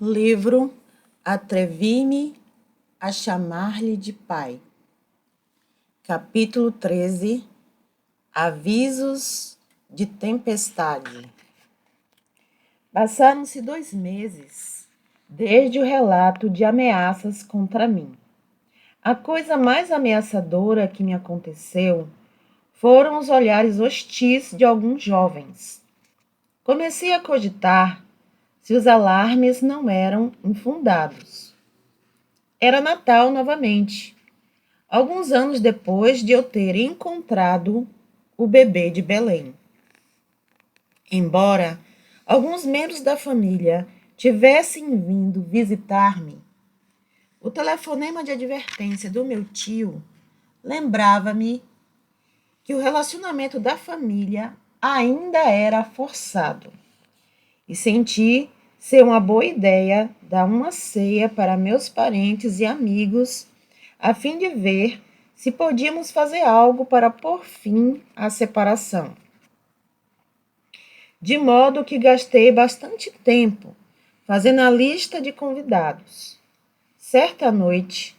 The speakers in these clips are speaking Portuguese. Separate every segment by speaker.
Speaker 1: Livro Atrevi-me a chamar-lhe de pai. Capítulo 13. Avisos de tempestade. Passaram-se 2 meses desde o relato de ameaças contra mim. A coisa mais ameaçadora que me aconteceu foram os olhares hostis de alguns jovens. Comecei a cogitar se os alarmes não eram infundados. Era Natal novamente, alguns anos depois de eu ter encontrado o bebê de Belém. Embora alguns membros da família tivessem vindo visitar-me, o telefonema de advertência do meu tio lembrava-me que o relacionamento da família ainda era forçado. E senti ser uma boa ideia dar uma ceia para meus parentes e amigos, a fim de ver se podíamos fazer algo para pôr fim à separação. De modo que gastei bastante tempo fazendo a lista de convidados. Certa noite,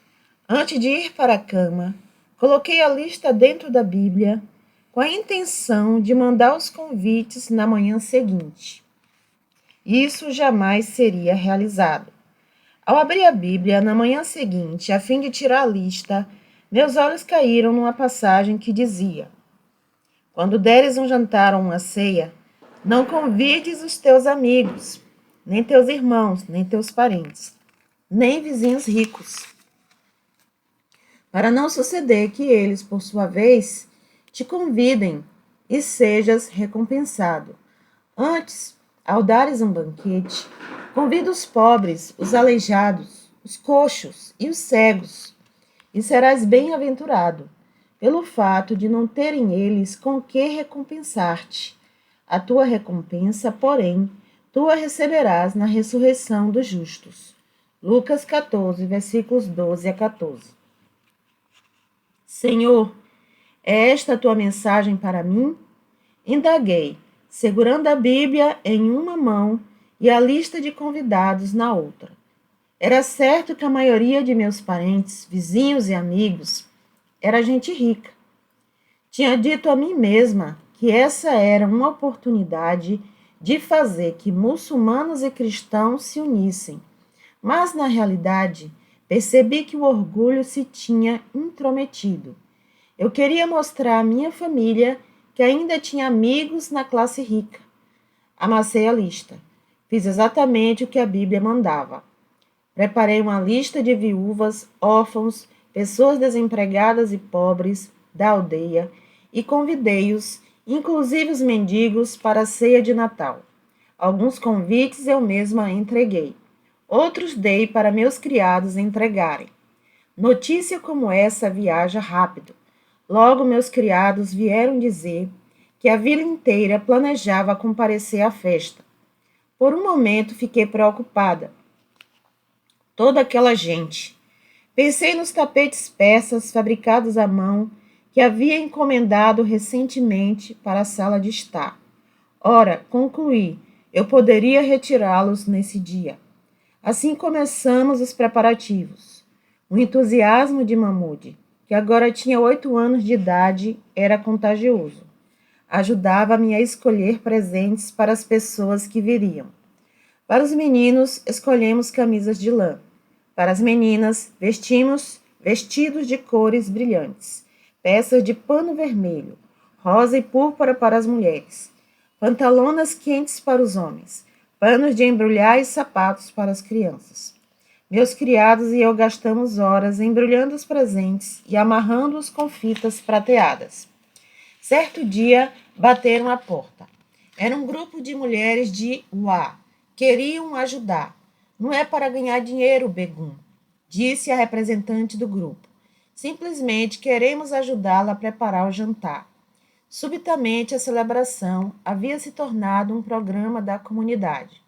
Speaker 1: antes de ir para a cama, coloquei a lista dentro da Bíblia com a intenção de mandar os convites na manhã seguinte. Isso jamais seria realizado. Ao abrir a Bíblia na manhã seguinte, a fim de tirar a lista, meus olhos caíram numa passagem que dizia: quando deres um jantar ou uma ceia, não convides os teus amigos, nem teus irmãos, nem teus parentes, nem vizinhos ricos, para não suceder que eles, por sua vez, te convidem e sejas recompensado. Antes, ao dares um banquete, convida os pobres, os aleijados, os coxos e os cegos, e serás bem-aventurado, pelo fato de não terem eles com que recompensar-te. A tua recompensa, porém, tu a receberás na ressurreição dos justos. Lucas 14, versículos 12 a 14. Senhor, é esta a tua mensagem para mim? Indaguei, segurando a Bíblia em uma mão e a lista de convidados na outra. Era certo que a maioria de meus parentes, vizinhos e amigos era gente rica. Tinha dito a mim mesma que essa era uma oportunidade de fazer que muçulmanos e cristãos se unissem, mas na realidade percebi que o orgulho se tinha intrometido. Eu queria mostrar à minha família que ainda tinha amigos na classe rica. Amassei a lista. Fiz exatamente o que a Bíblia mandava. Preparei uma lista de viúvas, órfãos, pessoas desempregadas e pobres da aldeia e convidei-os, inclusive os mendigos, para a ceia de Natal. Alguns convites eu mesma entreguei. Outros dei para meus criados entregarem. Notícia como essa viaja rápido. Logo meus criados vieram dizer que a vila inteira planejava comparecer à festa. Por um momento fiquei preocupada. Toda aquela gente. Pensei nos tapetes persas fabricados à mão que havia encomendado recentemente para a sala de estar. Ora, concluí, eu poderia retirá-los nesse dia. Assim começamos os preparativos. O entusiasmo de Mahmoud, que agora tinha 8 anos de idade, era contagioso. Ajudava-me a escolher presentes para as pessoas que viriam. Para os meninos, escolhemos camisas de lã. Para as meninas, vestimos vestidos de cores brilhantes, peças de pano vermelho, rosa e púrpura para as mulheres, pantalonas quentes para os homens, panos de embrulhar e sapatos para as crianças. Meus criados e eu gastamos horas embrulhando os presentes e amarrando-os com fitas prateadas. Certo dia, bateram à porta. Era um grupo de mulheres de Uá. Queriam ajudar. Não é para ganhar dinheiro, Begum, disse a representante do grupo. Simplesmente queremos ajudá-la a preparar o jantar. Subitamente, a celebração havia se tornado um programa da comunidade.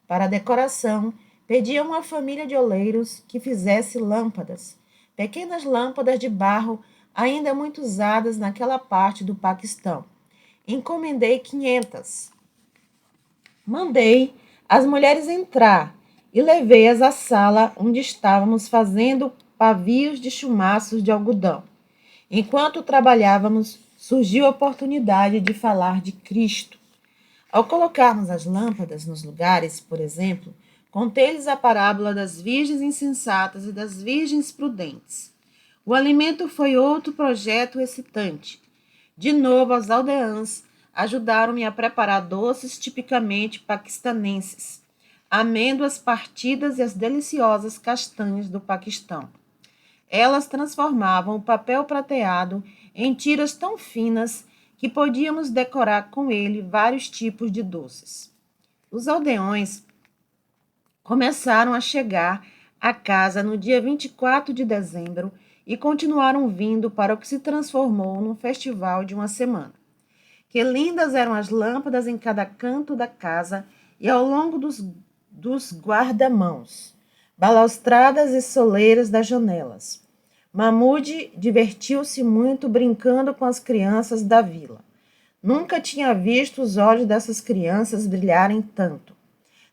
Speaker 1: Para a decoração, pediam uma família de oleiros que fizesse lâmpadas, pequenas lâmpadas de barro ainda muito usadas naquela parte do Paquistão. Encomendei 500. Mandei as mulheres entrar e levei-as à sala onde estávamos fazendo pavios de chumaços de algodão. Enquanto trabalhávamos, surgiu a oportunidade de falar de Cristo. Ao colocarmos as lâmpadas nos lugares, por exemplo, contei-lhes a parábola das virgens insensatas e das virgens prudentes. O alimento foi outro projeto excitante. De novo, as aldeãs ajudaram-me a preparar doces tipicamente paquistanenses, amêndoas partidas e as deliciosas castanhas do Paquistão. Elas transformavam o papel prateado em tiras tão finas que podíamos decorar com ele vários tipos de doces. Os aldeões começaram a chegar à casa no dia 24 de dezembro e continuaram vindo para o que se transformou num festival de uma semana. Que lindas eram as lâmpadas em cada canto da casa e ao longo dos guarda-mãos, balaustradas e soleiras das janelas. Mahmud divertiu-se muito brincando com as crianças da vila. Nunca tinha visto os olhos dessas crianças brilharem tanto,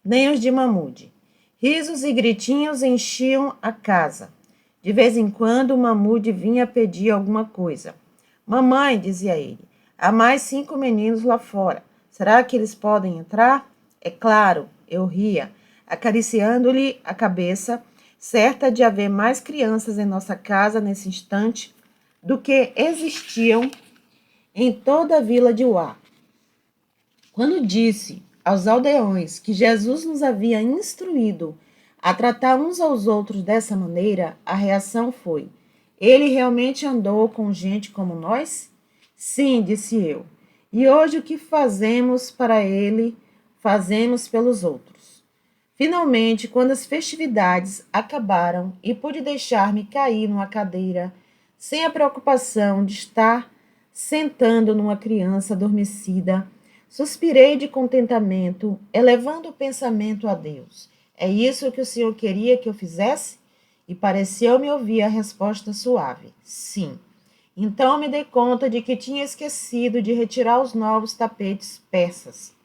Speaker 1: nem os de Mahmud. Risos e gritinhos enchiam a casa. De vez em quando, Mahmud vinha pedir alguma coisa. Mamãe, dizia ele, há mais 5 meninos lá fora. Será que eles podem entrar? É claro, eu ria, acariciando-lhe a cabeça, certa de haver mais crianças em nossa casa nesse instante do que existiam em toda a vila de Uá. Quando disse aos aldeões que Jesus nos havia instruído a tratar uns aos outros dessa maneira, a reação foi: ele realmente andou com gente como nós? Sim, disse eu. E hoje o que fazemos para ele, fazemos pelos outros. Finalmente, quando as festividades acabaram e pude deixar-me cair numa cadeira, sem a preocupação de estar sentando numa criança adormecida, suspirei de contentamento, elevando o pensamento a Deus. É isso que o Senhor queria que eu fizesse? E pareceu-me ouvir a resposta suave: sim. Então me dei conta de que tinha esquecido de retirar os novos tapetes persas.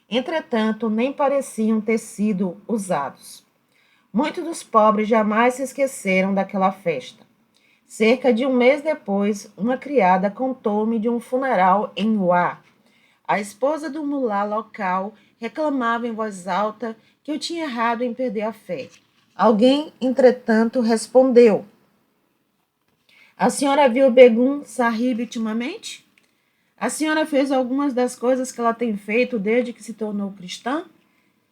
Speaker 1: Entretanto, nem pareciam ter sido usados. Muitos dos pobres jamais se esqueceram daquela festa. Cerca de 1 mês depois, uma criada contou-me de um funeral em Uá. A esposa do mulá local reclamava em voz alta que eu tinha errado em perder a fé. Alguém, entretanto, respondeu: a senhora viu Begum Sahib ultimamente? A senhora fez algumas das coisas que ela tem feito desde que se tornou cristã?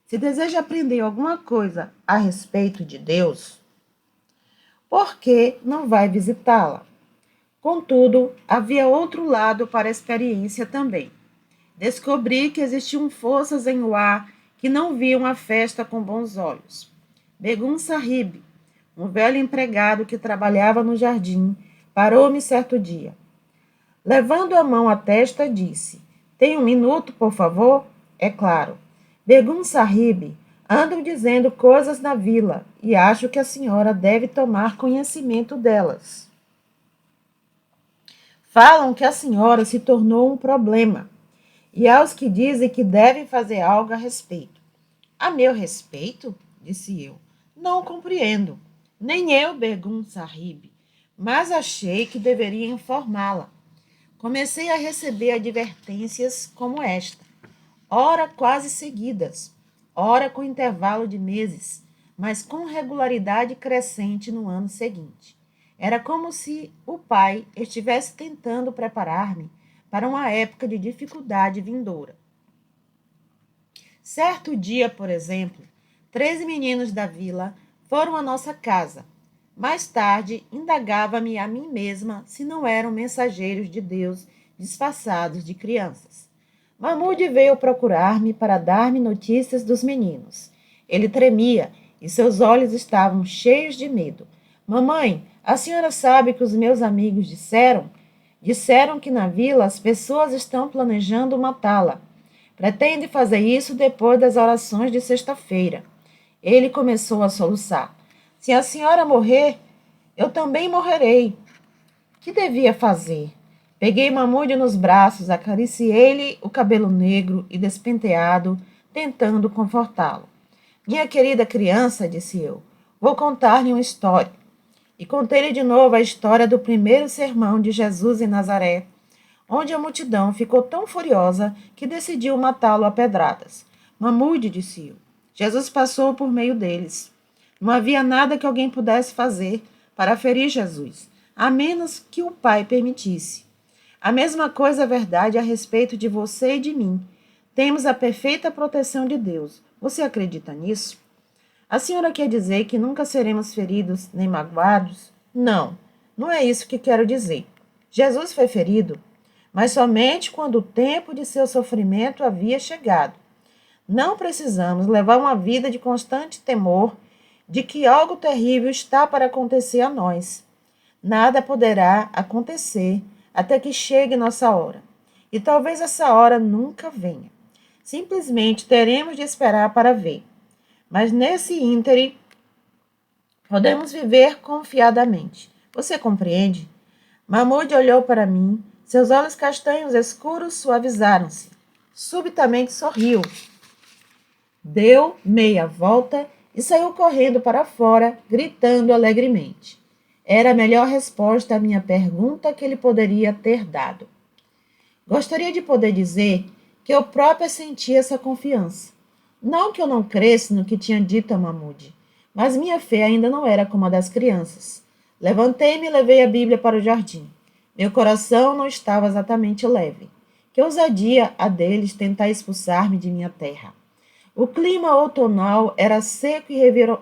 Speaker 1: Se deseja aprender alguma coisa a respeito de Deus, por que não vai visitá-la? Contudo, havia outro lado para a experiência também. Descobri que existiam forças em Uá que não viam a festa com bons olhos. Begum Sahib, um velho empregado que trabalhava no jardim, parou-me certo dia. Levando a mão à testa, disse: tem 1 minuto, por favor? É claro. Begum Sahib, andam dizendo coisas na vila e acho que a senhora deve tomar conhecimento delas. Falam que a senhora se tornou um problema e aos que dizem que devem fazer algo a respeito. A meu respeito? Disse eu. Não compreendo. Nem eu, Begum Sahib, mas achei que deveria informá-la. Comecei a receber advertências como esta, ora quase seguidas, ora com intervalo de meses, mas com regularidade crescente no ano seguinte. Era como se o pai estivesse tentando preparar-me para uma época de dificuldade vindoura. Certo dia, por exemplo, 13 meninos da vila foram à nossa casa. Mais tarde, indagava-me a mim mesma se não eram mensageiros de Deus disfarçados de crianças. Mahmud veio procurar-me para dar-me notícias dos meninos. Ele tremia e seus olhos estavam cheios de medo. Mamãe, a senhora sabe que os meus amigos disseram? Disseram que na vila as pessoas estão planejando matá-la. Pretende fazer isso depois das orações de sexta-feira. Ele começou a soluçar. Se a senhora morrer, eu também morrerei. Que devia fazer? Peguei Mahmud nos braços, acariciei-lhe o cabelo negro e despenteado, tentando confortá-lo. Minha querida criança, disse eu, vou contar-lhe uma história. E contei-lhe de novo a história do primeiro sermão de Jesus em Nazaré, onde a multidão ficou tão furiosa que decidiu matá-lo a pedradas. Mamude, disse eu. Jesus passou por meio deles. Não havia nada que alguém pudesse fazer para ferir Jesus, a menos que o Pai permitisse. A mesma coisa é verdade a respeito de você e de mim. Temos a perfeita proteção de Deus. Você acredita nisso? A senhora quer dizer que nunca seremos feridos nem magoados? Não, não é isso que quero dizer. Jesus foi ferido, mas somente quando o tempo de seu sofrimento havia chegado. Não precisamos levar uma vida de constante temor de que algo terrível está para acontecer a nós. Nada poderá acontecer até que chegue nossa hora. E talvez essa hora nunca venha. Simplesmente teremos de esperar para ver. Mas nesse ínterim, podemos viver confiadamente. Você compreende? Mahmoud olhou para mim. Seus olhos castanhos escuros suavizaram-se. Subitamente sorriu. Deu meia volta e saiu correndo para fora, gritando alegremente. Era a melhor resposta à minha pergunta que ele poderia ter dado. Gostaria de poder dizer que eu própria sentia essa confiança. Não que eu não cresce no que tinha dito a Mahmoud, mas minha fé ainda não era como a das crianças. Levantei-me e levei a Bíblia para o jardim. Meu coração não estava exatamente leve. Que ousadia a deles tentar expulsar-me de minha terra. O clima outonal era seco e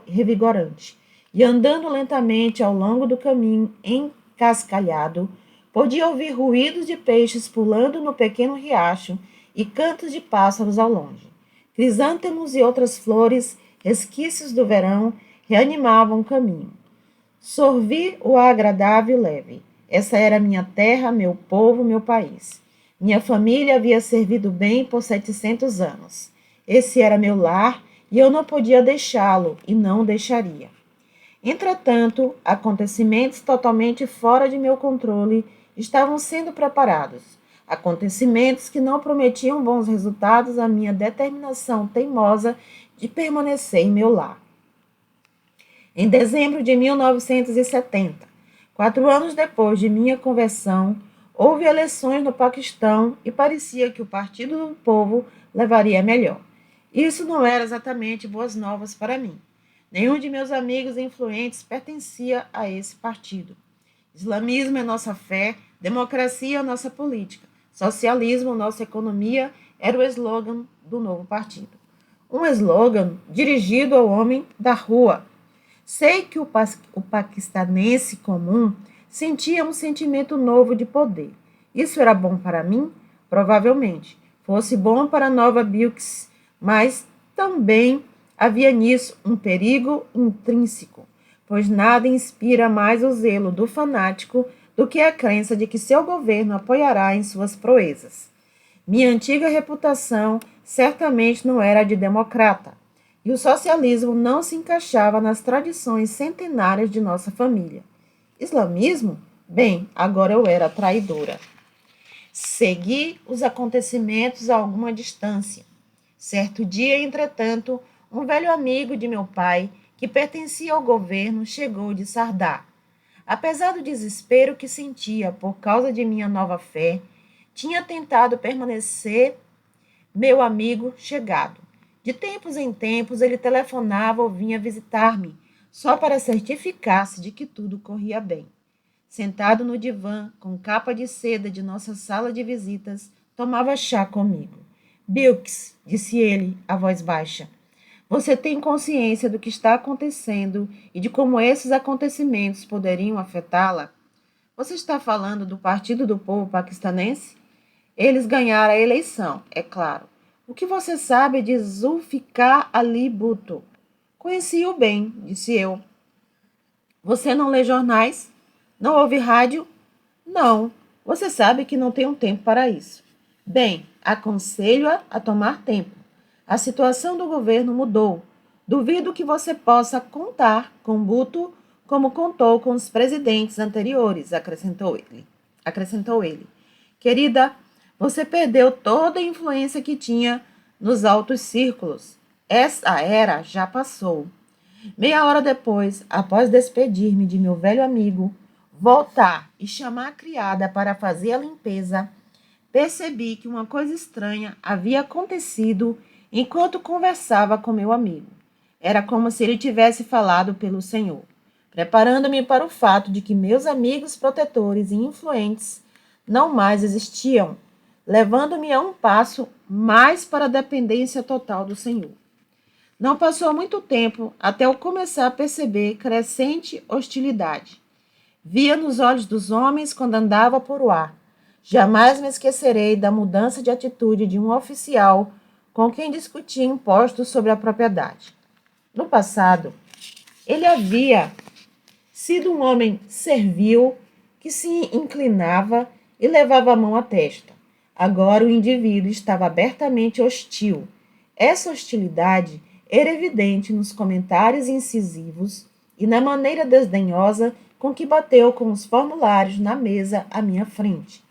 Speaker 1: revigorante, e andando lentamente ao longo do caminho encascalhado, podia ouvir ruídos de peixes pulando no pequeno riacho e cantos de pássaros ao longe. Crisântemos e outras flores, resquícios do verão, reanimavam o caminho. Sorvi o ar agradável e leve. Essa era minha terra, meu povo, meu país. Minha família havia servido bem por 700 anos. Esse era meu lar e eu não podia deixá-lo e não deixaria. Entretanto, acontecimentos totalmente fora de meu controle estavam sendo preparados. Acontecimentos que não prometiam bons resultados à minha determinação teimosa de permanecer em meu lar. Em dezembro de 1970, 4 anos depois de minha conversão, houve eleições no Paquistão e parecia que o Partido do Povo levaria melhor. Isso não era exatamente boas novas para mim. Nenhum de meus amigos influentes pertencia a esse partido. Islamismo é nossa fé, democracia é nossa política, socialismo, nossa economia, era o slogan do novo partido. Um slogan dirigido ao homem da rua. Sei que o paquistanense comum sentia um sentimento novo de poder. Isso era bom para mim? Provavelmente. Fosse bom para Nova Bilks, mas também havia nisso um perigo intrínseco, pois nada inspira mais o zelo do fanático do que a crença de que seu governo apoiará em suas proezas. Minha antiga reputação certamente não era de democrata, e o socialismo não se encaixava nas tradições centenárias de nossa família. Islamismo? Bem, agora eu era traidora. Segui os acontecimentos a alguma distância. Certo dia, entretanto, um velho amigo de meu pai, que pertencia ao governo, chegou de Sardá. Apesar do desespero que sentia por causa de minha nova fé, tinha tentado permanecer meu amigo chegado. De tempos em tempos, ele telefonava ou vinha visitar-me, só para certificar-se de que tudo corria bem. Sentado no divã, com capa de seda de nossa sala de visitas, tomava chá comigo. Bilks, disse ele, a voz baixa, você tem consciência do que está acontecendo e de como esses acontecimentos poderiam afetá-la? Você está falando do Partido do Povo Paquistanense? Eles ganharam a eleição, é claro. O que você sabe de Zulfikar Ali Bhutto? Conheci-o bem, disse eu. Você não lê jornais? Não ouve rádio? Não. Você sabe que não tenho tempo para isso. Bem, aconselho-a a tomar tempo. A situação do governo mudou. Duvido que você possa contar com Bhutto como contou com os presidentes anteriores, acrescentou ele. Querida, você perdeu toda a influência que tinha nos altos círculos. Essa era já passou. Meia hora depois, após despedir-me de meu velho amigo, voltar e chamar a criada para fazer a limpeza, percebi que uma coisa estranha havia acontecido enquanto conversava com meu amigo. Era como se ele tivesse falado pelo Senhor, preparando-me para o fato de que meus amigos protetores e influentes não mais existiam, levando-me a um passo mais para a dependência total do Senhor. Não passou muito tempo até eu começar a perceber crescente hostilidade. Via nos olhos dos homens quando andava por o ar. Jamais me esquecerei da mudança de atitude de um oficial com quem discutia impostos sobre a propriedade. No passado, ele havia sido um homem servil que se inclinava e levava a mão à testa. Agora o indivíduo estava abertamente hostil. Essa hostilidade era evidente nos comentários incisivos e na maneira desdenhosa com que bateu com os formulários na mesa à minha frente.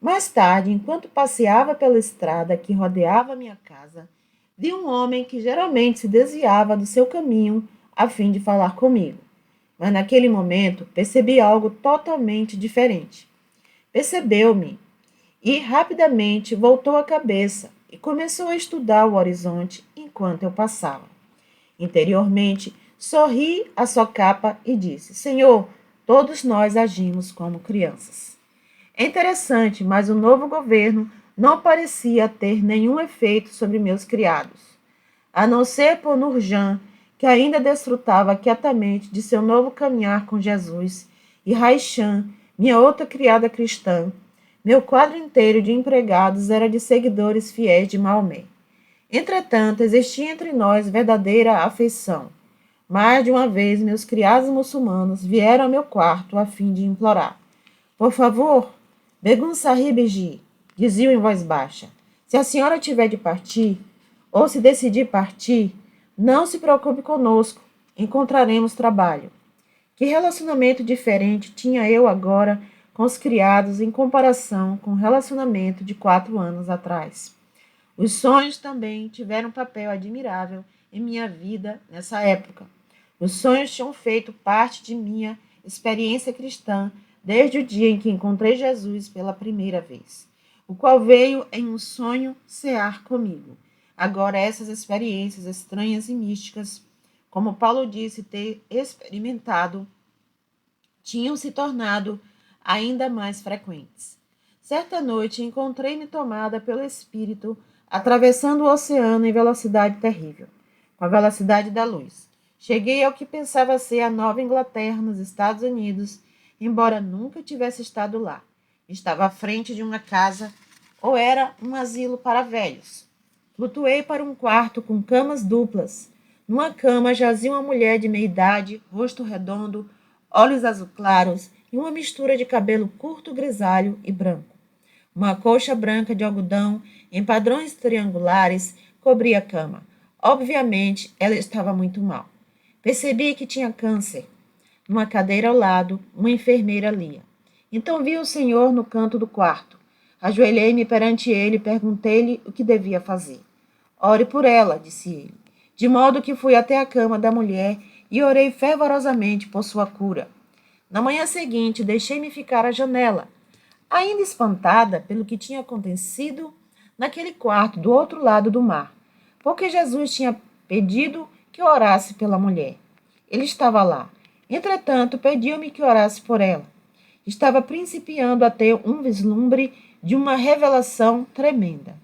Speaker 1: Mais tarde, enquanto passeava pela estrada que rodeava minha casa, vi um homem que geralmente se desviava do seu caminho a fim de falar comigo. Mas naquele momento percebi algo totalmente diferente. Percebeu-me e rapidamente voltou a cabeça e começou a estudar o horizonte enquanto eu passava. Interiormente, sorri à sua capa e disse: Senhor, todos nós agimos como crianças. É interessante, mas o novo governo não parecia ter nenhum efeito sobre meus criados, a não ser por Nurjan, que ainda desfrutava quietamente de seu novo caminhar com Jesus, e Raichan, minha outra criada cristã. Meu quadro inteiro de empregados era de seguidores fiéis de Maomé. Entretanto, existia entre nós verdadeira afeição. Mais de uma vez, meus criados muçulmanos vieram ao meu quarto a fim de implorar: Por favor, Begun Sahib Ji, diziam em voz baixa, se a senhora tiver de partir, ou se decidir partir, não se preocupe conosco, encontraremos trabalho. Que relacionamento diferente tinha eu agora com os criados em comparação com o relacionamento de 4 anos atrás. Os sonhos também tiveram um papel admirável em minha vida nessa época. Os sonhos tinham feito parte de minha experiência cristã desde o dia em que encontrei Jesus pela primeira vez, o qual veio em um sonho cear comigo. Agora essas experiências estranhas e místicas, como Paulo disse ter experimentado, tinham se tornado ainda mais frequentes. Certa noite encontrei-me tomada pelo Espírito, atravessando o oceano em velocidade terrível, com a velocidade da luz. Cheguei ao que pensava ser a Nova Inglaterra, nos Estados Unidos, embora nunca tivesse estado lá. Estava à frente de uma casa, ou era um asilo para velhos. Flutuei para um quarto com camas duplas. Numa cama jazia uma mulher de meia idade, rosto redondo, olhos azul claros e uma mistura de cabelo curto, grisalho e branco. Uma colcha branca de algodão em padrões triangulares cobria a cama. Obviamente, ela estava muito mal. Percebi que tinha câncer. Numa cadeira ao lado, uma enfermeira lia. Então vi o senhor no canto do quarto. Ajoelhei-me perante ele e perguntei-lhe o que devia fazer. Ore por ela, disse ele, de modo que fui até a cama da mulher e orei fervorosamente por sua cura. Na manhã seguinte, deixei-me ficar à janela, ainda espantada pelo que tinha acontecido naquele quarto do outro lado do mar, porque Jesus tinha pedido que orasse pela mulher. Ele estava lá. Entretanto, pediu-me que orasse por ela. Estava principiando a ter um vislumbre de uma revelação tremenda.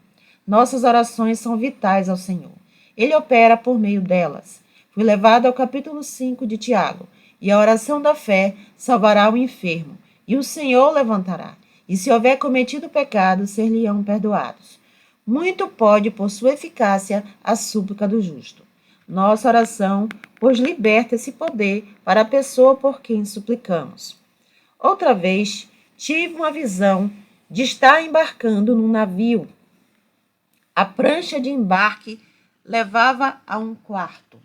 Speaker 1: Nossas orações são vitais ao Senhor. Ele opera por meio delas. Fui levado ao capítulo 5 de Tiago. E a oração da fé salvará o enfermo, e o Senhor o levantará. E se houver cometido pecado, ser-lhe-ão perdoados. Muito pode, por sua eficácia, a súplica do justo. Nossa oração, pois liberta esse poder para a pessoa por quem suplicamos. Outra vez, tive uma visão de estar embarcando num navio. A prancha de embarque levava a um quarto.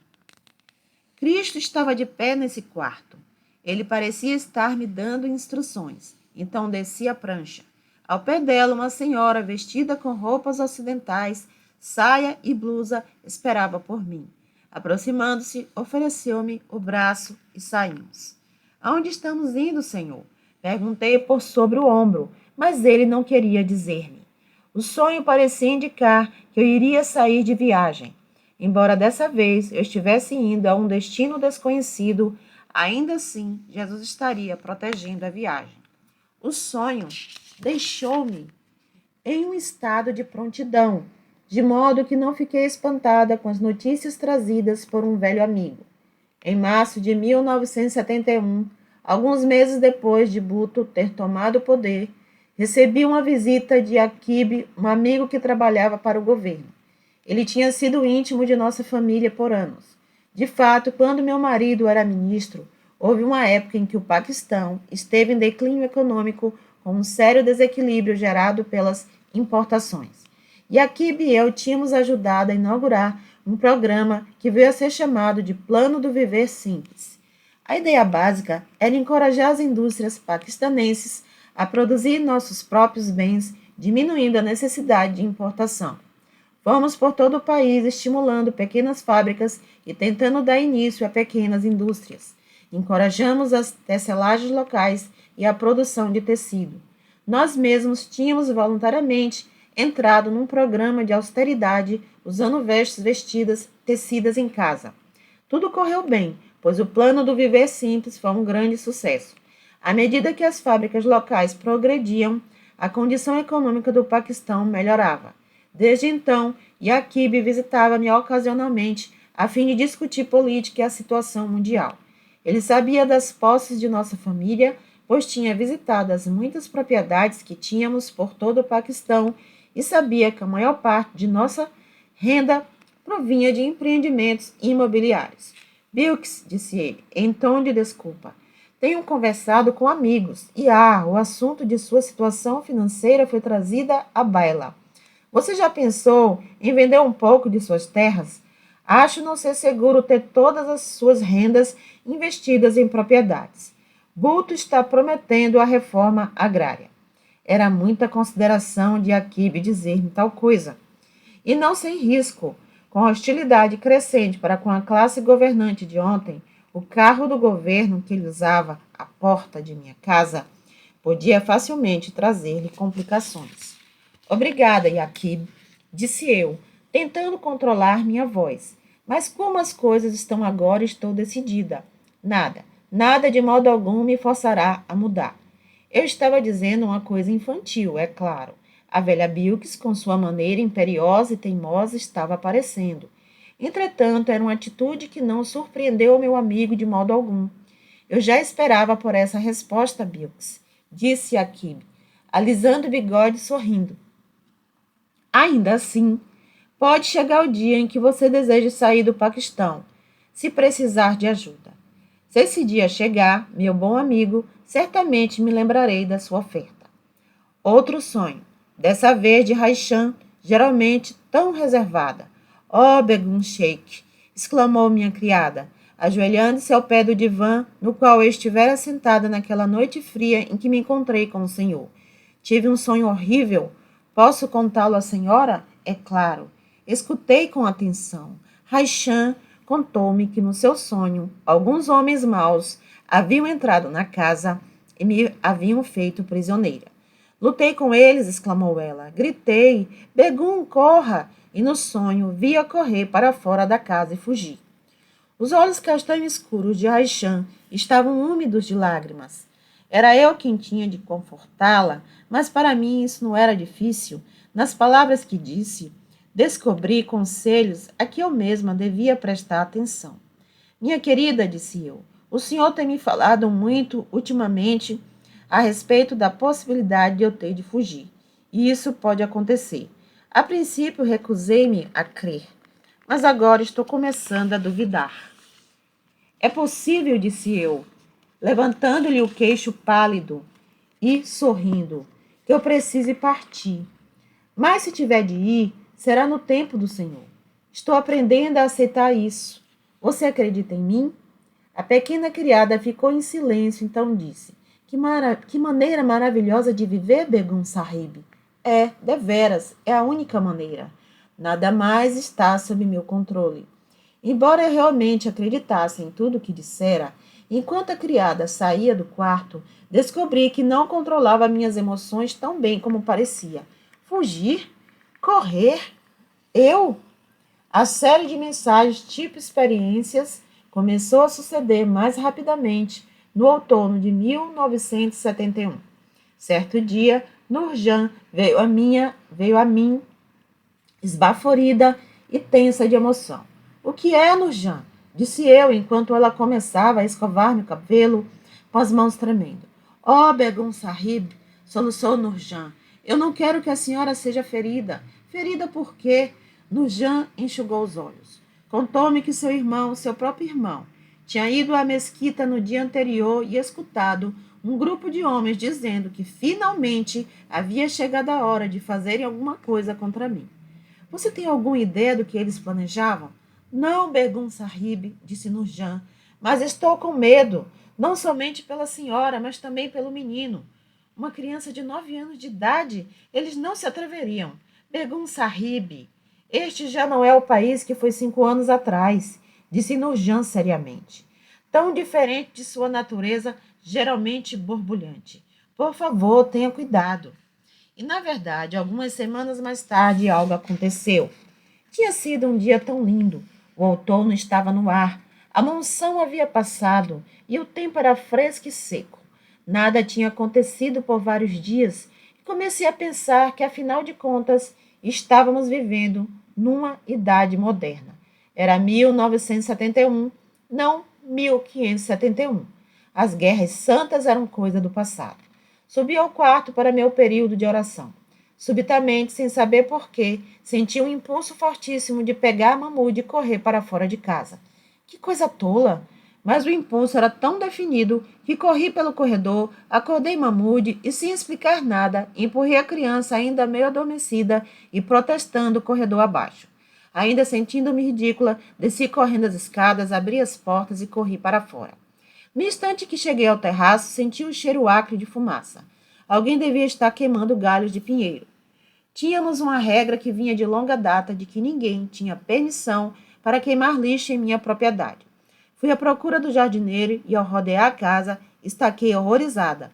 Speaker 1: Cristo estava de pé nesse quarto. Ele parecia estar me dando instruções. Então desci a prancha. Ao pé dela, uma senhora vestida com roupas ocidentais saia e blusa, esperava por mim. Aproximando-se, ofereceu-me o braço e saímos. Aonde estamos indo, senhor? Perguntei por sobre o ombro, mas ele não queria dizer-me. O sonho parecia indicar que eu iria sair de viagem. Embora dessa vez eu estivesse indo a um destino desconhecido, ainda assim Jesus estaria protegendo a viagem. O sonho deixou-me em um estado de prontidão, de modo que não fiquei espantada com as notícias trazidas por um velho amigo. Em março de 1971, alguns meses depois de Bhutto ter tomado o poder, recebi uma visita de Akib, um amigo que trabalhava para o governo. Ele tinha sido íntimo de nossa família por anos. De fato, quando meu marido era ministro, houve uma época em que o Paquistão esteve em declínio econômico com um sério desequilíbrio gerado pelas importações. E Akib e eu tínhamos ajudado a inaugurar um programa que veio a ser chamado de Plano do Viver Simples. A ideia básica era encorajar as indústrias paquistanenses a produzir nossos próprios bens, diminuindo a necessidade de importação. Fomos por todo o país estimulando pequenas fábricas e tentando dar início a pequenas indústrias. Encorajamos as tecelagens locais e a produção de tecido. Nós mesmos tínhamos voluntariamente entrado num programa de austeridade usando vestes vestidas, tecidas em casa. Tudo correu bem, pois o plano do Viver Simples foi um grande sucesso. À medida que as fábricas locais progrediam, a condição econômica do Paquistão melhorava. Desde então, Yaqub visitava-me ocasionalmente a fim de discutir política e a situação mundial. Ele sabia das posses de nossa família, pois tinha visitado as muitas propriedades que tínhamos por todo o Paquistão e sabia que a maior parte de nossa renda provinha de empreendimentos imobiliários. Bilks, disse ele, em tom de desculpa, tenho conversado com amigos e o assunto de sua situação financeira foi trazida à baila. Você já pensou em vender um pouco de suas terras? Acho não ser seguro ter todas as suas rendas investidas em propriedades. Bhutto está prometendo a reforma agrária. Era muita consideração de Akib dizer-me tal coisa. E não sem risco. Com a hostilidade crescente para com a classe governante de ontem, o carro do governo que ele usava à porta de minha casa podia facilmente trazer-lhe complicações. Obrigada, Yaqub, disse eu, tentando controlar minha voz. Mas como as coisas estão agora, estou decidida. Nada de modo algum me forçará a mudar. Eu estava dizendo uma coisa infantil, é claro. A velha Bilks, com sua maneira imperiosa e teimosa, estava aparecendo. Entretanto, era uma atitude que não surpreendeu meu amigo de modo algum. Eu já esperava por essa resposta, Bilks, disse Akib, alisando o bigode e sorrindo. Ainda assim, pode chegar o dia em que você deseje sair do Paquistão, se precisar de ajuda. Se esse dia chegar, meu bom amigo, certamente me lembrarei da sua oferta. Outro sonho, dessa vez de Raishan, geralmente tão reservada. Oh, Begum Sheikh, exclamou minha criada, ajoelhando-se ao pé do divã no qual eu estivera sentada naquela noite fria em que me encontrei com o senhor. Tive um sonho horrível. Posso contá-lo à senhora? É claro. Escutei com atenção. Raishan contou-me que no seu sonho, alguns homens maus haviam entrado na casa e me haviam feito prisioneira. Lutei com eles, exclamou ela. Gritei, Begum, corra! E no sonho via correr para fora da casa e fugir. Os olhos castanho escuros de Raishan estavam úmidos de lágrimas. Era eu quem tinha de confortá-la, mas para mim isso não era difícil. Nas palavras que disse, descobri conselhos a que eu mesma devia prestar atenção. Minha querida, disse eu, o senhor tem me falado muito ultimamente a respeito da possibilidade de eu ter de fugir. E isso pode acontecer. A princípio, recusei-me a crer, mas agora estou começando a duvidar. É possível, disse eu, levantando-lhe o queixo pálido e sorrindo, que eu precise partir. Mas se tiver de ir, será no tempo do Senhor. Estou aprendendo a aceitar isso. Você acredita em mim? A pequena criada ficou em silêncio, então disse, que maneira maravilhosa de viver, Begum Sahib. É, deveras, é a única maneira. Nada mais está sob meu controle. Embora eu realmente acreditasse em tudo o que dissera, enquanto a criada saía do quarto, descobri que não controlava minhas emoções tão bem como parecia. Fugir? Correr? Eu? A série de mensagens tipo experiências começou a suceder mais rapidamente no outono de 1971. Certo dia, Nurjan veio a mim esbaforida e tensa de emoção. O que é, Nurjan? Disse eu, enquanto ela começava a escovar meu cabelo, com as mãos tremendo. Oh, Begum Sahib, soluçou Nurjan. Eu não quero que a senhora seja ferida. Ferida por quê? Nurjan enxugou os olhos. Contou-me que seu irmão, seu próprio irmão, tinha ido à mesquita no dia anterior e escutado um grupo de homens dizendo que finalmente havia chegado a hora de fazerem alguma coisa contra mim. Você tem alguma ideia do que eles planejavam? Não, Begum Sahib, disse Nurjan, mas estou com medo, não somente pela senhora, mas também pelo menino. Uma criança de 9 anos de idade, eles não se atreveriam. Begum Sahib, este já não é o país que foi 5 anos atrás, disse Nurjan seriamente. Tão diferente de sua natureza, geralmente borbulhante. Por favor, tenha cuidado. E, na verdade, algumas semanas mais tarde, algo aconteceu. Tinha sido um dia tão lindo. O outono estava no ar. A monção havia passado e o tempo era fresco e seco. Nada tinha acontecido por vários dias e comecei a pensar que, afinal de contas, estávamos vivendo numa idade moderna. Era 1971, não 1571. As guerras santas eram coisa do passado. Subi ao quarto para meu período de oração. Subitamente, sem saber porquê, senti um impulso fortíssimo de pegar a Mahmud e correr para fora de casa. Que coisa tola! Mas o impulso era tão definido que corri pelo corredor, acordei Mahmud e, sem explicar nada, empurrei a criança ainda meio adormecida e protestando o corredor abaixo. Ainda sentindo-me ridícula, desci correndo as escadas, abri as portas e corri para fora. No instante que cheguei ao terraço, senti um cheiro acre de fumaça. Alguém devia estar queimando galhos de pinheiro. Tínhamos uma regra que vinha de longa data de que ninguém tinha permissão para queimar lixo em minha propriedade. Fui à procura do jardineiro e, ao rodear a casa, estaquei horrorizada.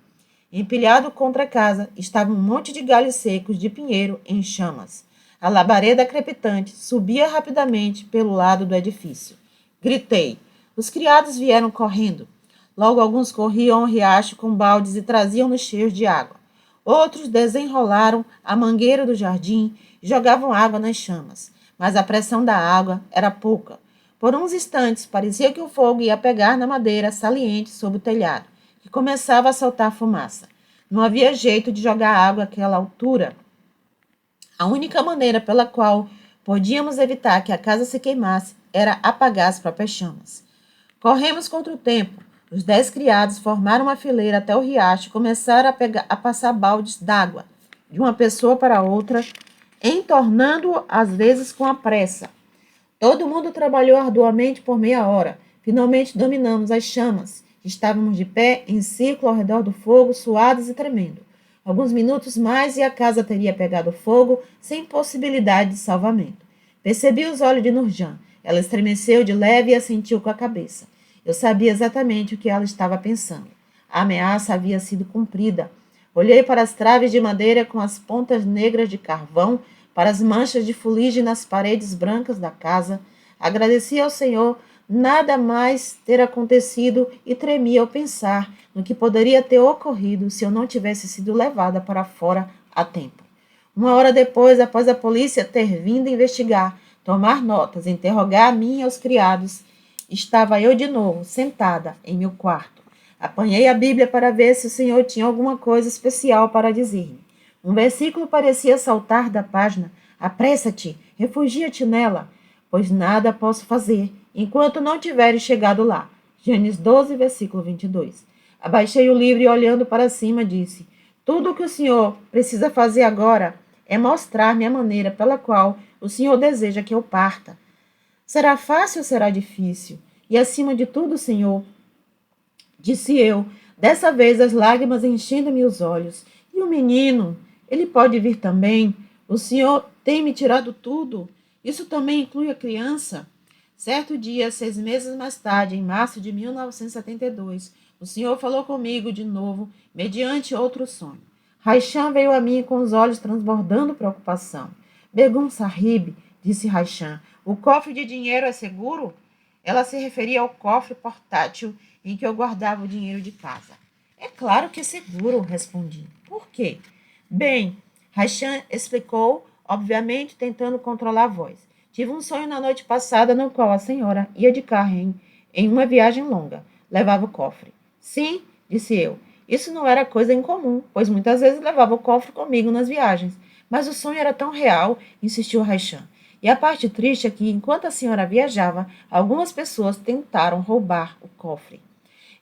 Speaker 1: Empilhado contra a casa estava um monte de galhos secos de pinheiro em chamas. A labareda crepitante subia rapidamente pelo lado do edifício. Gritei. Os criados vieram correndo. Logo alguns corriam ao riacho com baldes e traziam-nos cheios de água. Outros desenrolaram a mangueira do jardim e jogavam água nas chamas. Mas a pressão da água era pouca. Por uns instantes, parecia que o fogo ia pegar na madeira saliente sob o telhado, que começava a soltar fumaça. Não havia jeito de jogar água àquela altura. A única maneira pela qual podíamos evitar que a casa se queimasse era apagar as próprias chamas. Corremos contra o tempo. Os 10 criados formaram uma fileira até o riacho e começaram a passar baldes d'água de uma pessoa para outra, entornando-o às vezes com a pressa. Todo mundo trabalhou arduamente por meia hora. Finalmente dominamos as chamas. Estávamos de pé, em círculo ao redor do fogo, suados e tremendo. Alguns minutos mais e a casa teria pegado fogo, sem possibilidade de salvamento. Percebi os olhos de Nurjan. Ela estremeceu de leve e assentiu com a cabeça. Eu sabia exatamente o que ela estava pensando. A ameaça havia sido cumprida. Olhei para as traves de madeira com as pontas negras de carvão, para as manchas de fuligem nas paredes brancas da casa. Agradeci ao Senhor nada mais ter acontecido e tremi ao pensar no que poderia ter ocorrido se eu não tivesse sido levada para fora a tempo. 1 hora depois, após a polícia ter vindo investigar, tomar notas, interrogar a mim e aos criados, estava eu de novo, sentada em meu quarto. Apanhei a Bíblia para ver se o Senhor tinha alguma coisa especial para dizer-me. Um versículo parecia saltar da página. Apressa-te, refugia-te nela, pois nada posso fazer enquanto não tiveres chegado lá. Gênesis 12, versículo 22. Abaixei o livro e, olhando para cima, disse: tudo o que o Senhor precisa fazer agora é mostrar-me a maneira pela qual o Senhor deseja que eu parta. Será fácil ou será difícil? E, acima de tudo, Senhor, disse eu, dessa vez as lágrimas enchendo-me os olhos. E o menino, ele pode vir também? O Senhor tem me tirado tudo? Isso também inclui a criança? Certo dia, 6 meses mais tarde, em março de 1972, o Senhor falou comigo de novo, mediante outro sonho. Raichan veio a mim com os olhos transbordando preocupação. Begum Sahib, disse Raichan, o cofre de dinheiro é seguro? Ela se referia ao cofre portátil em que eu guardava o dinheiro de casa. É claro que é seguro, respondi. Por quê? Bem, Raichan explicou, obviamente tentando controlar a voz. Tive um sonho na noite passada no qual a senhora ia de carro em uma viagem longa. Levava o cofre. Sim, disse eu. Isso não era coisa incomum, pois muitas vezes levava o cofre comigo nas viagens. Mas o sonho era tão real, insistiu Raichan. E a parte triste é que, enquanto a senhora viajava, algumas pessoas tentaram roubar o cofre.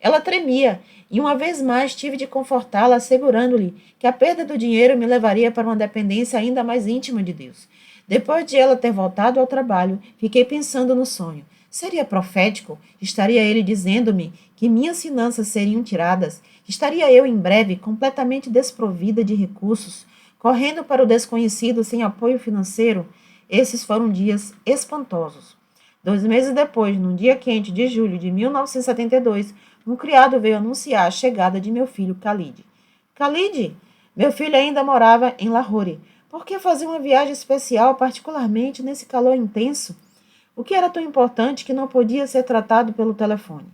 Speaker 1: Ela tremia, e uma vez mais tive de confortá-la, assegurando-lhe que a perda do dinheiro me levaria para uma dependência ainda mais íntima de Deus. Depois de ela ter voltado ao trabalho, fiquei pensando no sonho. Seria profético? Estaria ele dizendo-me que minhas finanças seriam tiradas? Estaria eu, em breve, completamente desprovida de recursos, correndo para o desconhecido sem apoio financeiro? Esses foram dias espantosos. 2 meses depois, num dia quente de julho de 1972, um criado veio anunciar a chegada de meu filho Khalid. Khalid? Meu filho ainda morava em Lahore. Por que fazer uma viagem especial, particularmente nesse calor intenso? O que era tão importante que não podia ser tratado pelo telefone?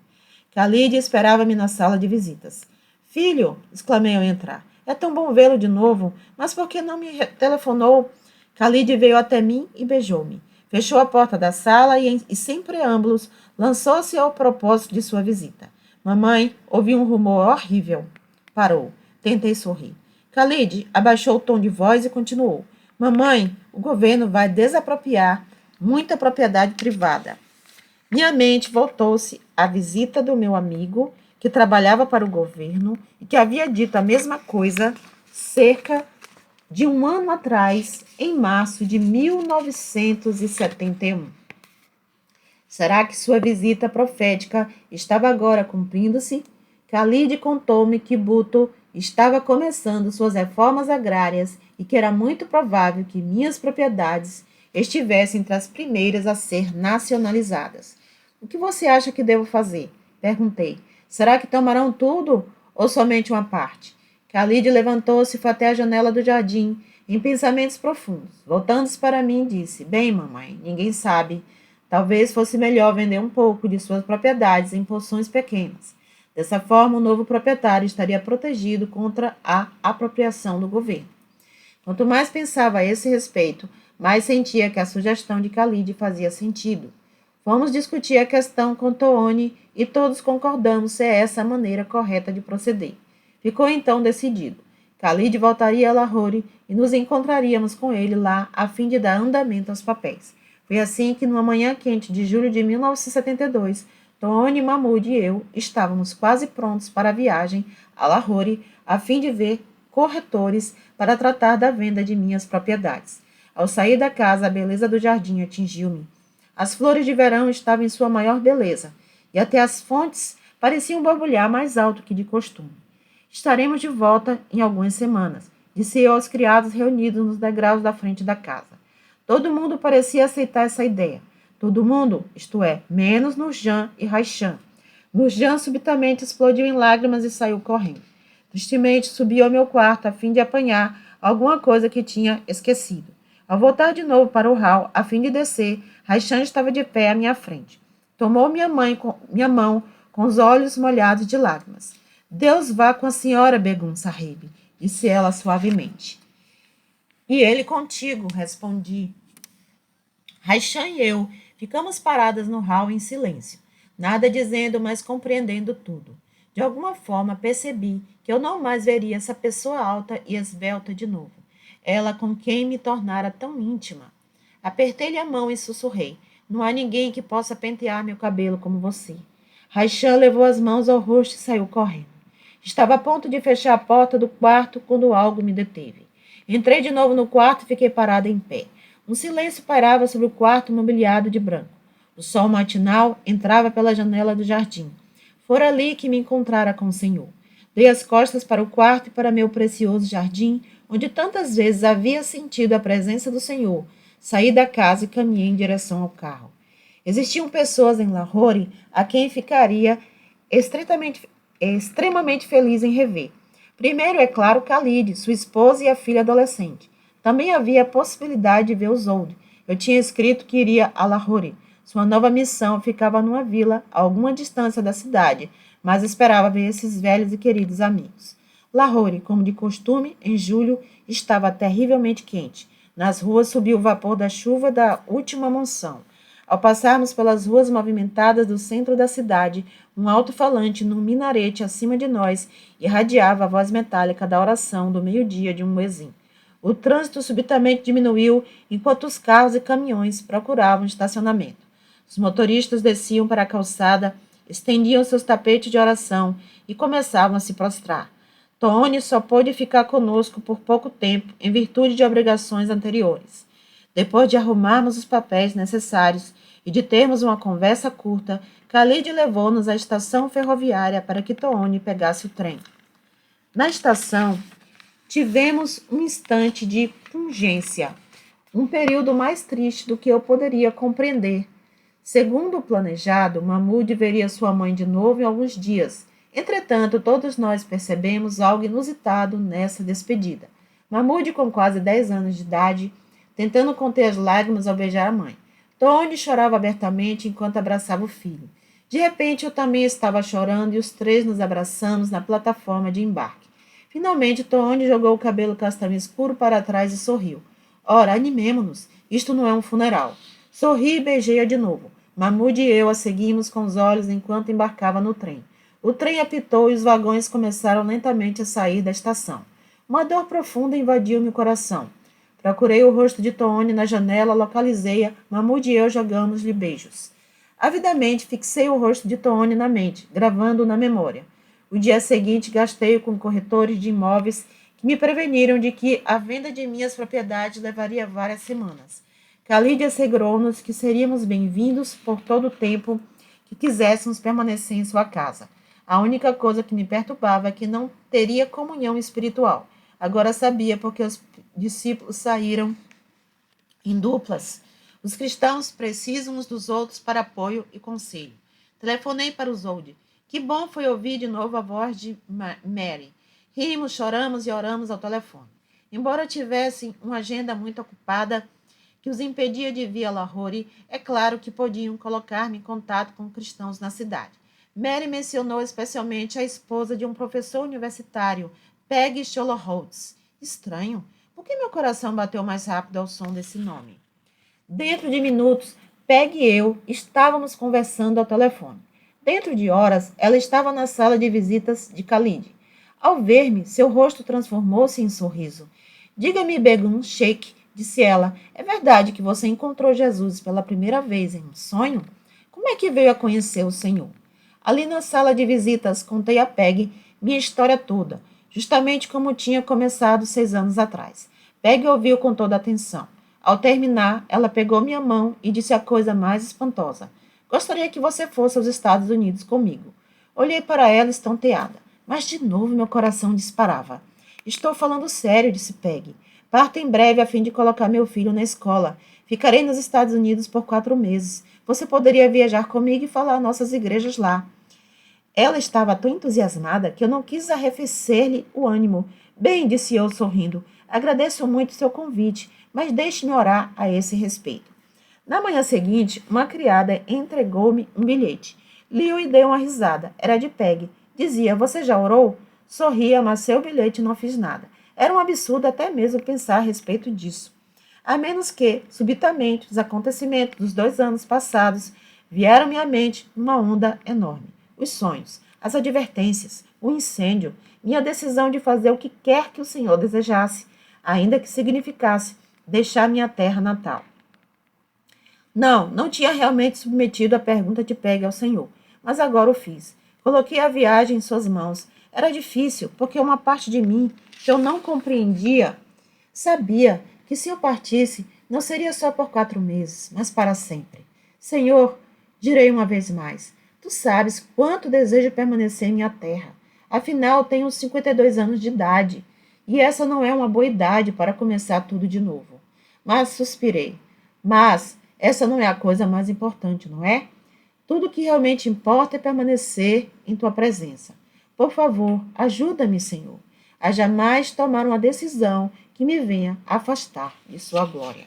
Speaker 1: Khalid esperava-me na sala de visitas. Filho, exclamei ao entrar, é tão bom vê-lo de novo, mas por que não me telefonou? Khalid veio até mim e beijou-me. Fechou a porta da sala e sem preâmbulos, lançou-se ao propósito de sua visita. Mamãe, ouvi um rumor horrível. Parou. Tentei sorrir. Khalid abaixou o tom de voz e continuou. Mamãe, o governo vai desapropriar muita propriedade privada. Minha mente voltou-se à visita do meu amigo, que trabalhava para o governo e que havia dito a mesma coisa cerca de um ano atrás, em março de 1971. Será que sua visita profética estava agora cumprindo-se? Khalid contou-me que Bhutto estava começando suas reformas agrárias e que era muito provável que minhas propriedades estivessem entre as primeiras a ser nacionalizadas. O que você acha que devo fazer? Perguntei. Será que tomarão tudo ou somente uma parte? Khalid levantou-se e foi até a janela do jardim, em pensamentos profundos. Voltando-se para mim, disse: Bem, mamãe, ninguém sabe. Talvez fosse melhor vender um pouco de suas propriedades em porções pequenas. Dessa forma, o novo proprietário estaria protegido contra a apropriação do governo. Quanto mais pensava a esse respeito, mais sentia que a sugestão de Khalid fazia sentido. Fomos discutir a questão com Toone e todos concordamos se é essa a maneira correta de proceder. Ficou então decidido. Khalid voltaria a Lahore e nos encontraríamos com ele lá a fim de dar andamento aos papéis. Foi assim que, numa manhã quente de julho de 1972, Tony, Mahmoud e eu estávamos quase prontos para a viagem a Lahore a fim de ver corretores para tratar da venda de minhas propriedades. Ao sair da casa, a beleza do jardim atingiu-me. As flores de verão estavam em sua maior beleza, e até as fontes pareciam borbulhar mais alto que de costume. Estaremos de volta em algumas semanas, disse eu aos criados reunidos nos degraus da frente da casa. Todo mundo parecia aceitar essa ideia. Todo mundo, isto é, menos Nurjan e Raichan. Nurjan subitamente explodiu em lágrimas e saiu correndo. Tristemente, subi ao meu quarto a fim de apanhar alguma coisa que tinha esquecido. Ao voltar de novo para o hall, a fim de descer, Raichan estava de pé à minha frente. Tomou minha mão com os olhos molhados de lágrimas. Deus vá com a senhora, Begum Sahib, disse ela suavemente. E ele contigo, respondi. Raichan e eu ficamos paradas no hall em silêncio, nada dizendo, mas compreendendo tudo. De alguma forma percebi que eu não mais veria essa pessoa alta e esbelta de novo, ela com quem me tornara tão íntima. Apertei-lhe a mão e sussurrei: Não há ninguém que possa pentear meu cabelo como você. Raichan levou as mãos ao rosto e saiu correndo. Estava a ponto de fechar a porta do quarto quando algo me deteve. Entrei de novo no quarto e fiquei parada em pé. Um silêncio pairava sobre o quarto mobiliado de branco. O sol matinal entrava pela janela do jardim. Fora ali que me encontrara com o Senhor. Dei as costas para o quarto e para meu precioso jardim, onde tantas vezes havia sentido a presença do Senhor, Saí da casa e caminhei em direção ao carro. Existiam pessoas em Lahore a quem ficaria extremamente feliz em rever. Primeiro, é claro, Khalid, sua esposa e a filha adolescente. Também havia a possibilidade de ver os Old. Eu tinha escrito que iria a Lahore. Sua nova missão ficava numa vila, a alguma distância da cidade, mas esperava ver esses velhos e queridos amigos. Lahore, como de costume, em julho, estava terrivelmente quente. Nas ruas subiu o vapor da chuva da última monção. Ao passarmos pelas ruas movimentadas do centro da cidade, um alto-falante num minarete acima de nós irradiava a voz metálica da oração do meio-dia de um muezzin. O trânsito subitamente diminuiu enquanto os carros e caminhões procuravam estacionamento. Os motoristas desciam para a calçada, estendiam seus tapetes de oração e começavam a se prostrar. Tony só pôde ficar conosco por pouco tempo, em virtude de obrigações anteriores. Depois de arrumarmos os papéis necessários e de termos uma conversa curta, Khalid levou-nos à estação ferroviária para que Tony pegasse o trem. Na estação, tivemos um instante de pungência, um período mais triste do que eu poderia compreender. Segundo o planejado, Mahmoud veria sua mãe de novo em alguns dias. Entretanto, todos nós percebemos algo inusitado nessa despedida. Mahmoud, com quase 10 anos de idade, tentando conter as lágrimas ao beijar a mãe. Tony chorava abertamente enquanto abraçava o filho. De repente, eu também estava chorando e os três nos abraçamos na plataforma de embarque. Finalmente, Tony jogou o cabelo castanho escuro para trás e sorriu. Ora, animemo-nos. Isto não é um funeral. Sorri e beijei-a de novo. Mahmoud e eu a seguimos com os olhos enquanto embarcava no trem. O trem apitou e os vagões começaram lentamente a sair da estação. Uma dor profunda invadiu meu coração. Procurei o rosto de Tony na janela, localizei-a. Mahmoud e eu jogamos-lhe beijos. Avidamente fixei o rosto de Tony na mente, gravando-o na memória. O dia seguinte gastei-o com corretores de imóveis que me preveniram de que a venda de minhas propriedades levaria várias semanas. Khalid assegurou-nos que seríamos bem-vindos por todo o tempo que quiséssemos permanecer em sua casa. A única coisa que me perturbava é que não teria comunhão espiritual. Agora sabia porque os discípulos saíram em duplas. Os cristãos precisam uns dos outros para apoio e conselho. Telefonei para os Old. Que bom foi ouvir de novo a voz de Mary. Rimos, choramos e oramos ao telefone. Embora tivessem uma agenda muito ocupada que os impedia de vir a Lahore, é claro que podiam colocar-me em contato com cristãos na cidade. Mary mencionou especialmente a esposa de um professor universitário, Peggy Sholholtz. Estranho. Por que meu coração bateu mais rápido ao som desse nome? Dentro de minutos, Peggy e eu estávamos conversando ao telefone. Dentro de horas, ela estava na sala de visitas de Khalid. Ao ver-me, seu rosto transformou-se em sorriso. Diga-me, Begum Sheikh, disse ela, é verdade que você encontrou Jesus pela primeira vez em um sonho? Como é que veio a conhecer o Senhor? Ali na sala de visitas, contei a Peggy minha história toda, justamente como tinha começado 6 anos atrás. Peggy ouviu com toda atenção. Ao terminar, ela pegou minha mão e disse a coisa mais espantosa. Gostaria que você fosse aos Estados Unidos comigo. Olhei para ela estonteada, mas de novo meu coração disparava. Estou falando sério, disse Peggy. Parto em breve a fim de colocar meu filho na escola. Ficarei nos Estados Unidos por 4 meses. Você poderia viajar comigo e falar nossas igrejas lá. Ela estava tão entusiasmada que eu não quis arrefecer-lhe o ânimo. Bem, disse eu sorrindo, agradeço muito seu convite, mas deixe-me orar a esse respeito. Na manhã seguinte, uma criada entregou-me um bilhete. Li-o e dei uma risada. Era de Peggy. Dizia, você já orou? Sorri, amassei o bilhete e não fiz nada. Era um absurdo até mesmo pensar a respeito disso. A menos que, subitamente, os acontecimentos dos 2 anos passados vieram-me à mente numa onda enorme. Os sonhos, as advertências, o incêndio, minha decisão de fazer o que quer que o Senhor desejasse, ainda que significasse deixar minha terra natal. Não tinha realmente submetido a pergunta de Peggy ao Senhor, mas agora o fiz. Coloquei a viagem em suas mãos. Era difícil, porque uma parte de mim, que eu não compreendia, sabia que se eu partisse, não seria só por 4 meses, mas para sempre. Senhor, direi uma vez mais, tu sabes quanto desejo permanecer em minha terra. Afinal, tenho 52 anos de idade, e essa não é uma boa idade para começar tudo de novo. Mas suspirei. Mas essa não é a coisa mais importante, não é? Tudo que realmente importa é permanecer em tua presença. Por favor, ajuda-me, Senhor, a jamais tomar uma decisão que me venha afastar de sua glória.